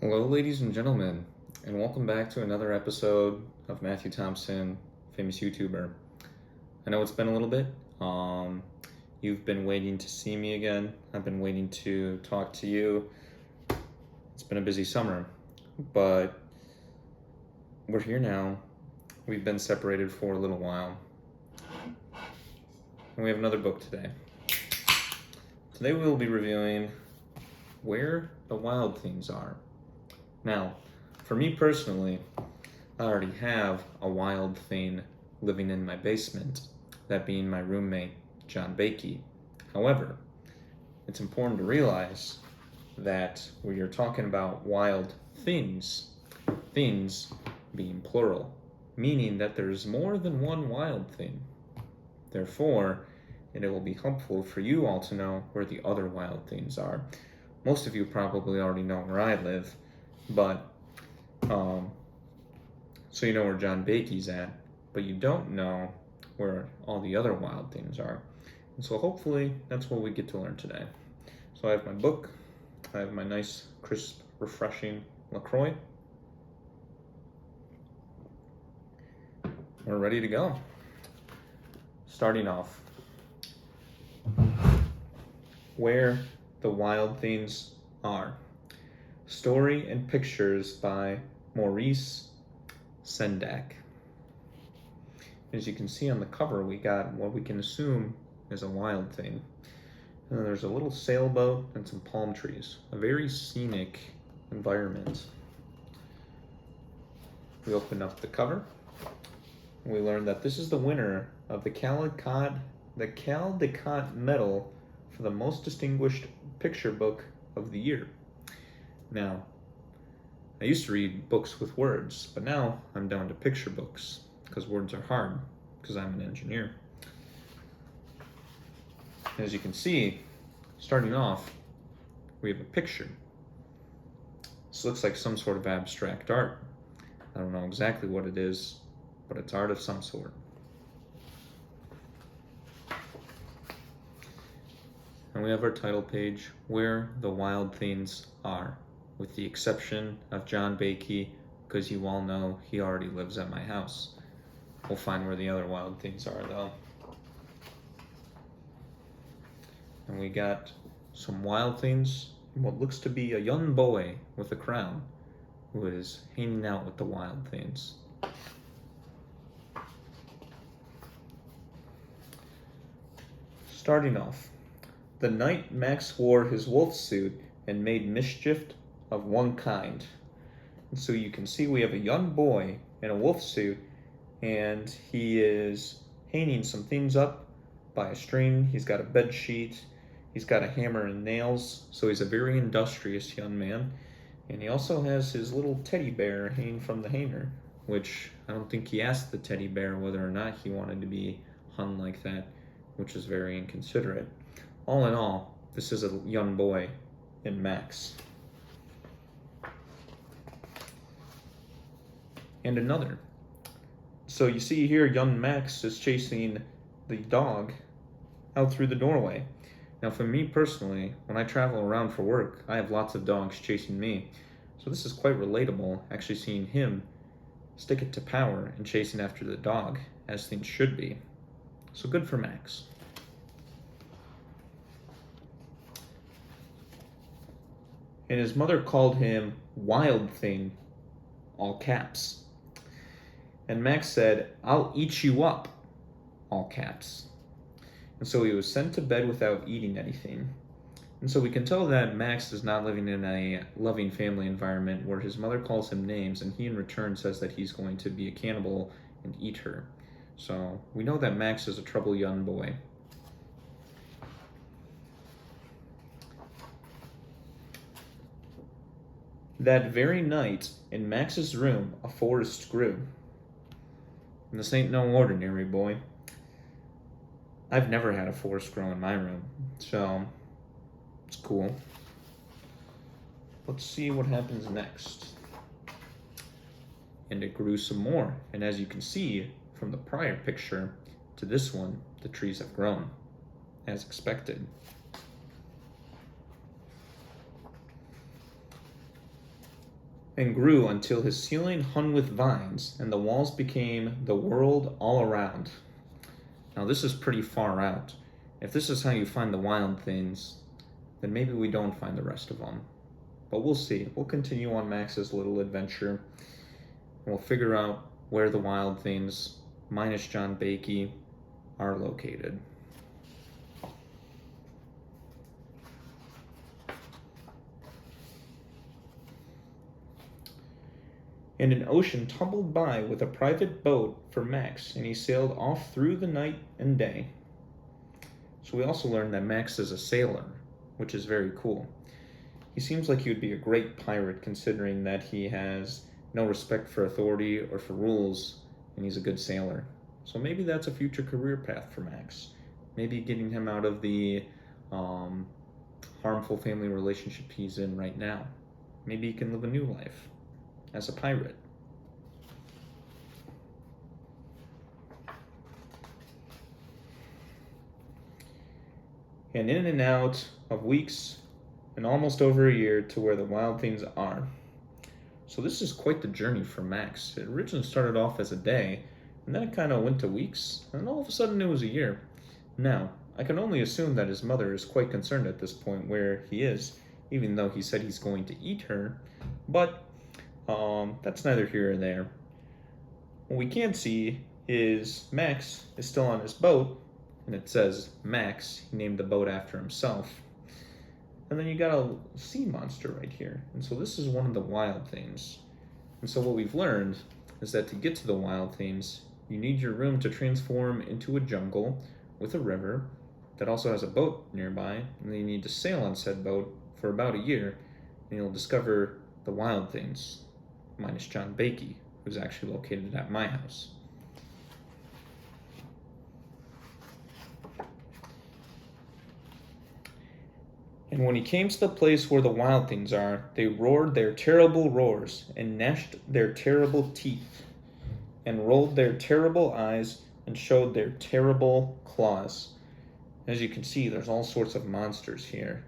Hello, ladies and gentlemen, and welcome back to another episode of Matthew Thompson, famous YouTuber. I know it's been a little bit. You've been waiting to see me again. I've been waiting to talk to you. It's been a busy summer, but we're here now. We've been separated for a little while, and we have another book today. Today we will be reviewing Where the Wild Things Are. Now, for me personally, I already have a wild thing living in my basement, that being my roommate, John Bakey. However, it's important to realize that when you're talking about wild things being plural, meaning that there's more than one wild thing. Therefore, it will be helpful for you all to know where the other wild things are. Most of you probably already know where I live, but so you know where John Bakey's at, but you don't know where all the other wild things are. And so hopefully that's what we get to learn today. So I have my book, I have my nice, crisp, refreshing LaCroix. We're ready to go. Starting off, Where the Wild Things Are. Story and pictures by Maurice Sendak. As you can see on the cover, we got what we can assume is a wild thing. And there's a little sailboat and some palm trees. A very scenic environment. We open up the cover. And we learn that this is the winner of the Caldecott Medal for the most distinguished picture book of the year. Now, I used to read books with words, but now I'm down to picture books because words are hard because I'm an engineer. As you can see, starting off, we have a picture. This looks like some sort of abstract art. I don't know exactly what it is, but it's art of some sort. And we have our title page, Where the Wild Things Are, with the exception of John Bakey, because you all know he already lives at my house. We'll find where the other wild things are, though. And we got some wild things, what looks to be a young boy with a crown, who is hanging out with the wild things. Starting off, the night Max wore his wolf suit and made mischief of one kind. And so you can see we have a young boy in a wolf suit, and he is hanging some things up by a string. He's got a bed sheet, he's got a hammer and nails, so he's a very industrious young man. And he also has his little teddy bear hanging from the hanger, which I don't think he asked the teddy bear whether or not he wanted to be hung like that, which is very inconsiderate. All in all, this is a young boy in Max. And another. So you see here, young Max is chasing the dog out through the doorway. Now for me personally, when I travel around for work, I have lots of dogs chasing me. So this is quite relatable, actually seeing him stick it to power and chasing after the dog, as things should be. So good for Max. And his mother called him Wild Thing, all caps. And Max said, "I'll eat you up," all caps. And so he was sent to bed without eating anything. And so we can tell that Max is not living in a loving family environment where his mother calls him names and he in return says that he's going to be a cannibal and eat her. So we know that Max is a troubled young boy. That very night, in Max's room, a forest grew. And this ain't no ordinary boy. I've never had a forest grow in my room, so it's cool. Let's see what happens next. And it grew some more, and as you can see from the prior picture to this one, the trees have grown, as expected. and grew until his ceiling hung with vines, and the walls became the world all around. Now, this is pretty far out. If this is how you find the wild things, then maybe we don't find the rest of them. But we'll see. We'll continue on Max's little adventure, and we'll figure out where the wild things, minus John Bakey, are located. And an ocean tumbled by with a private boat for Max, and he sailed off through the night and day. So we also learned that Max is a sailor, which is very cool. He seems like he would be a great pirate, considering that he has no respect for authority or for rules, and he's a good sailor. So maybe that's a future career path for Max. Maybe getting him out of the harmful family relationship he's in right now. Maybe he can live a new life as a pirate. And in and out of weeks and almost over a year to where the wild things are. So this is quite the journey for Max. It originally started off as a day, and then it kind of went to weeks, and all of a sudden it was a year. Now, I can only assume that his mother is quite concerned at this point where he is, even though he said he's going to eat her, but that's neither here or there. What we can see is Max is still on his boat, and it says Max. He named the boat after himself. And then you got a sea monster right here. And so this is one of the wild things. And so what we've learned is that to get to the wild things, you need your room to transform into a jungle with a river that also has a boat nearby, and then you need to sail on said boat for about a year, and you'll discover the wild things, minus John Bakey, who's actually located at my house. And when he came to the place where the wild things are, they roared their terrible roars, and gnashed their terrible teeth, and rolled their terrible eyes, and showed their terrible claws. As you can see, there's all sorts of monsters here.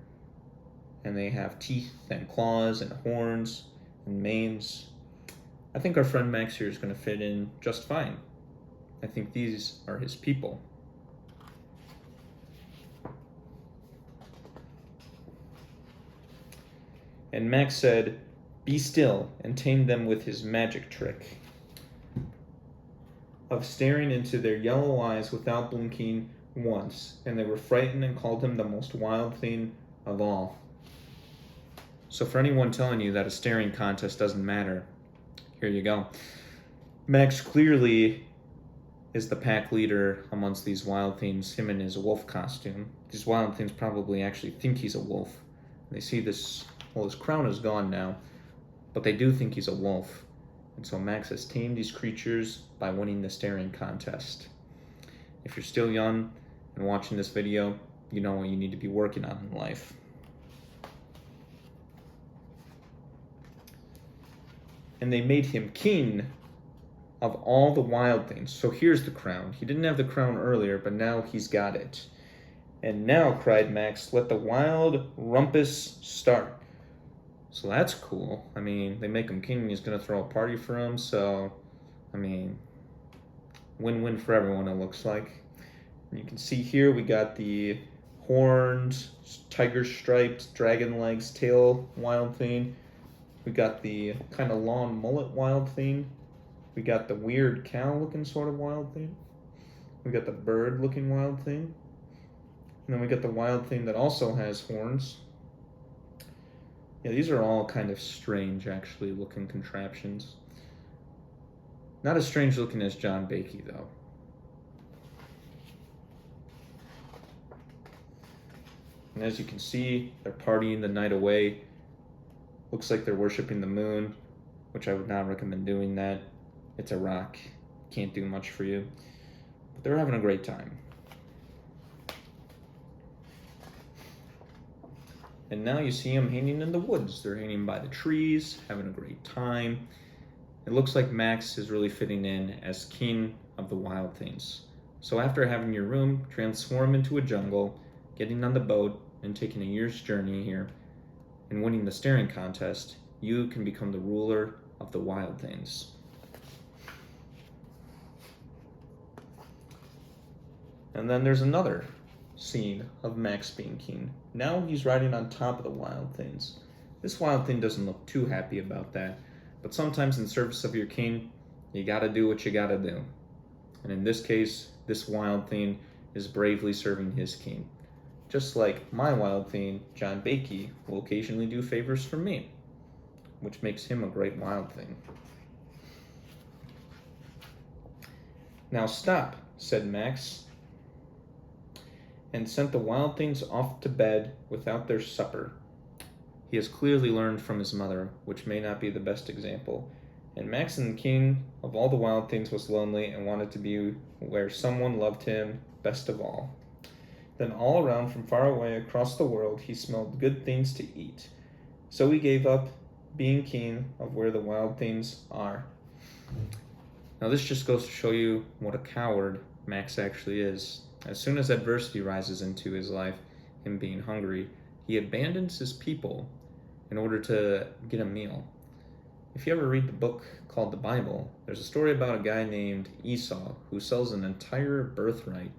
And they have teeth and claws and horns and manes. I think our friend Max here is going to fit in just fine. I think these are his people. And Max said, "Be still," and tamed them with his magic trick of staring into their yellow eyes without blinking once, and they were frightened and called him the most wild thing of all. So for anyone telling you that a staring contest doesn't matter, here you go. Max clearly is the pack leader amongst these wild things, him in his wolf costume. These wild things probably actually think he's a wolf. They see this, well, his crown is gone now, but they do think he's a wolf. And so Max has tamed these creatures by winning the staring contest. If you're still young and watching this video, you know what you need to be working on in life. And they made him king of all the wild things. So here's the crown. He didn't have the crown earlier, but now he's got it. And now, cried Max, let the wild rumpus start. So that's cool. I mean, they make him king, he's going to throw a party for him. So, I mean, win-win for everyone, it looks like. And you can see here we got the horned, tiger striped, dragon legs, tail wild thing. We got the kind of long mullet wild thing. We got the weird cow looking sort of wild thing. We got the bird looking wild thing. And then we got the wild thing that also has horns. Yeah, these are all kind of strange, actually, looking contraptions. Not as strange looking as John Bakey, though. And as you can see, they're partying the night away. Looks like they're worshiping the moon, which I would not recommend doing that. It's a rock. Can't do much for you. But they're having a great time. And now you see them hanging in the woods. They're hanging by the trees, having a great time. It looks like Max is really fitting in as king of the wild things. So after having your room transform into a jungle, getting on the boat, and taking a year's journey here, and winning the staring contest, you can become the ruler of the wild things. And then there's another scene of Max being king. Now he's riding on top of the wild things. This wild thing doesn't look too happy about that, but sometimes in service of your king, you gotta do what you gotta do. And in this case, this wild thing is bravely serving his king. Just like my wild thing, John Bakey, will occasionally do favors for me, which makes him a great wild thing. Now stop, said Max, and sent the wild things off to bed without their supper. He has clearly learned from his mother, which may not be the best example. And Max, the king of all the wild things, was lonely and wanted to be where someone loved him best of all. Then all around from far away across the world he smelled good things to eat. So he gave up being king of where the wild things are. Now this just goes to show you what a coward Max actually is. As soon as adversity rises into his life, him being hungry, he abandons his people in order to get a meal. If you ever read the book called the Bible, there's a story about a guy named Esau who sells an entire birthright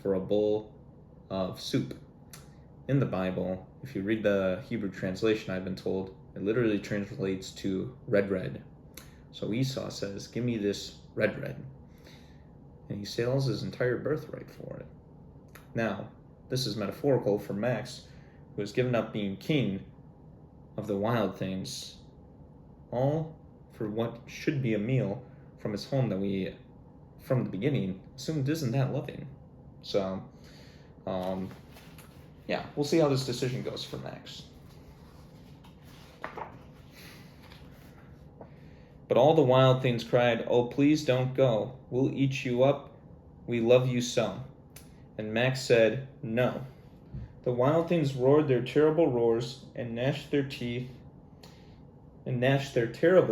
for a bowl of soup. In the Bible, if you read the Hebrew translation, I've been told, it literally translates to red. So Esau says, give me this red. And he sells his entire birthright for it. Now, this is metaphorical for Max, who has given up being king of the wild things, all for what should be a meal from his home that we, from the beginning, assumed isn't that loving. So, yeah, we'll see how this decision goes for Max. But all the wild things cried, "Oh, please don't go. We'll eat you up. We love you so." And Max said, "No." The wild things roared their terrible roars and gnashed their terrible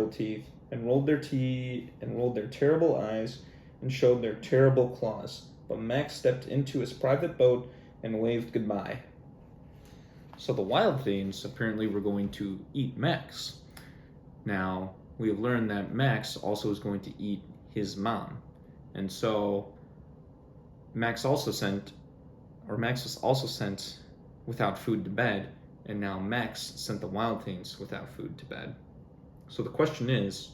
teeth, and rolled their terrible eyes and showed their terrible claws. But Max stepped into his private boat and waved goodbye. So the wild things apparently were going to eat Max. Now, we have learned that Max also is going to eat his mom. And so Max was also sent without food to bed, and now Max sent the wild things without food to bed. So the question is,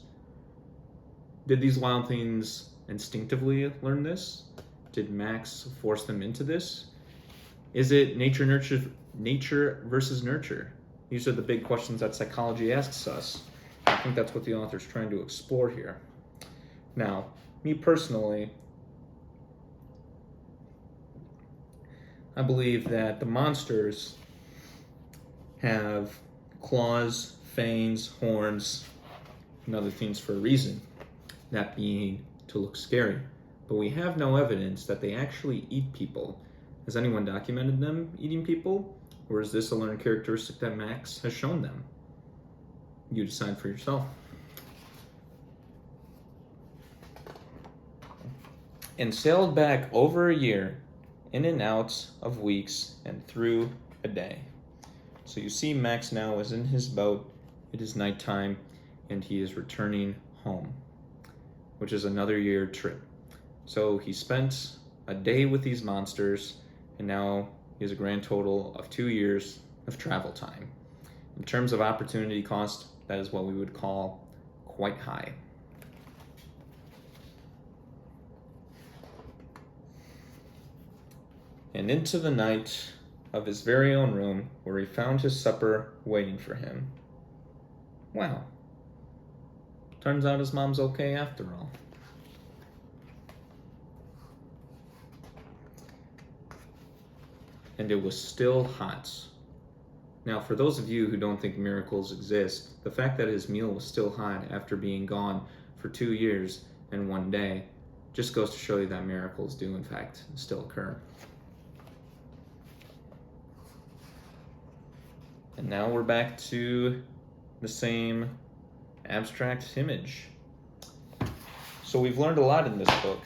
did these wild things instinctively learn this? Did Max force them into this? Is it nature versus nurture? These are the big questions that psychology asks us. I think that's what the author's trying to explore here. Now, me personally, I believe that the monsters have claws, fangs, horns, and other things for a reason, that being to look scary. But we have no evidence that they actually eat people. Has anyone documented them eating people? Or is this a learned characteristic that Max has shown them? You decide for yourself. And sailed back over a year, in and out of weeks, and through a day. So you see Max now is in his boat, it is nighttime, and he is returning home, which is another year trip. So he spent a day with these monsters, and now he has a grand total of 2 years of travel time. In terms of opportunity cost, that is what we would call quite high. And into the night of his very own room, where he found his supper waiting for him. Wow. Turns out his mom's okay after all. And it was still hot. Now, for those of you who don't think miracles exist, the fact that his meal was still hot after being gone for 2 years and 1 day just goes to show you that miracles do, in fact, still occur. And now we're back to the same abstract image. So we've learned a lot in this book.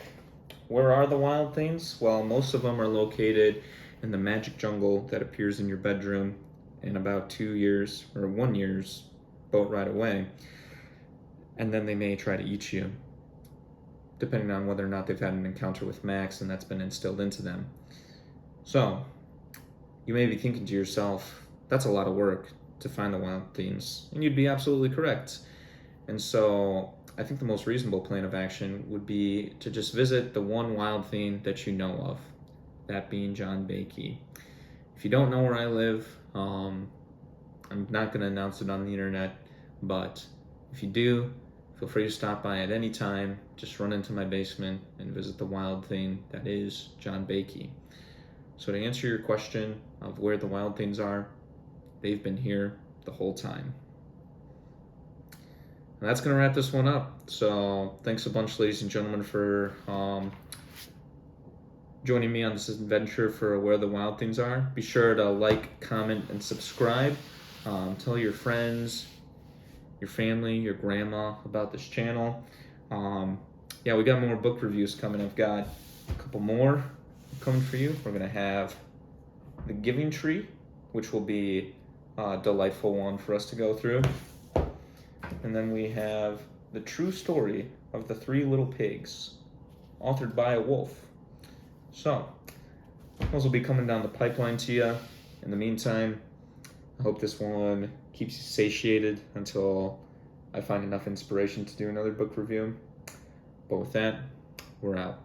Where are the wild things? Well, most of them are located in the magic jungle that appears in your bedroom in about 2 years, or 1 year's boat right away, and then they may try to eat you, depending on whether or not they've had an encounter with Max and that's been instilled into them. So, you may be thinking to yourself, that's a lot of work to find the wild things, and you'd be absolutely correct. And so, I think the most reasonable plan of action would be to just visit the one wild thing that you know of, that being John Bay Key. If you don't know where I live, I'm not going to announce it on the internet, but if you do, feel free to stop by at any time. Just run into my basement and visit the wild thing that is John Bay Key. So to answer your question of where the wild things are, they've been here the whole time. And that's going to wrap this one up. So thanks a bunch, ladies and gentlemen, for joining me on this adventure for where the wild things are. Be sure to like, comment, and subscribe. Tell your friends, your family, your grandma about this channel. Yeah, we got more book reviews coming. I've got a couple more coming for you. We're going to have The Giving Tree, which will be a delightful one for us to go through. And then we have The True Story of the Three Little Pigs, authored by a wolf. So, those will be coming down the pipeline to you. In the meantime, I hope this one keeps you satiated until I find enough inspiration to do another book review. But with that, we're out.